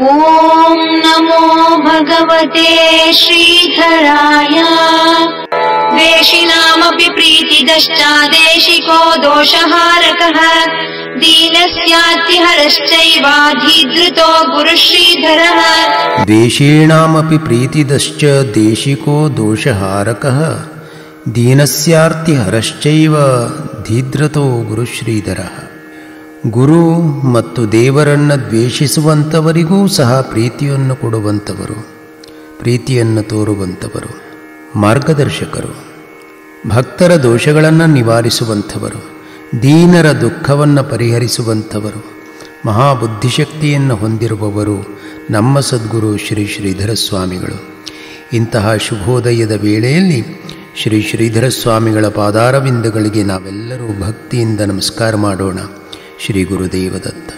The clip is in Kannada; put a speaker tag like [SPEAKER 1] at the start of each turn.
[SPEAKER 1] ಓಂ ನಮೋ ಭಗವತೆ ಶ್ರೀಧರಾಯ. ದೇಶಿನಾಮಪಿ ಪ್ರೀತಿದಶ್ಚ ದೇಶಿಕೋ ದೋಷಹಾರಕಃ ದೀನಸ್ಯಾತಿಹರಶ್ಚೈವ ಧೀಧೃತೋ ಗುರುಶ್ರೀಧರಃ.
[SPEAKER 2] ದೇಶೀಣಾಮಪಿ ಪ್ರೀತಿದಶ್ಚ ದೇಶಿಕೋ ದೋಷಹಾರಕಃ ದೀನಸ್ಯಾರ್ತಿಹರಶ್ಚೈವ ಧೀಧೃತೋ ಗುರುಶ್ರೀಧರಃ. ಗುರು ಮತ್ತು ದೇವರನ್ನು ದ್ವೇಷಿಸುವಂಥವರಿಗೂ ಸಹ ಪ್ರೀತಿಯನ್ನು ಕೊಡುವಂಥವರು, ಪ್ರೀತಿಯನ್ನು ತೋರುವಂಥವರು, ಮಾರ್ಗದರ್ಶಕರು, ಭಕ್ತರ ದೋಷಗಳನ್ನು ನಿವಾರಿಸುವಂಥವರು, ದೀನರ ದುಃಖವನ್ನು ಪರಿಹರಿಸುವಂಥವರು, ಮಹಾಬುದ್ಧಿಶಕ್ತಿಯನ್ನು ಹೊಂದಿರುವವರು ನಮ್ಮ ಸದ್ಗುರು ಶ್ರೀ ಶ್ರೀಧರ ಸ್ವಾಮಿಗಳು. ಇಂತಹ ಶುಭೋದಯದ ವೇಳೆಯಲ್ಲಿ ಶ್ರೀ ಶ್ರೀಧರ ಸ್ವಾಮಿಗಳ ಪಾದಾರವಿಂದಗಳಿಗೆ ನಾವೆಲ್ಲರೂ ಭಕ್ತಿಯಿಂದ ನಮಸ್ಕಾರ ಮಾಡೋಣ. ಶ್ರೀ ಗುರುದೇವ ದತ್ತ.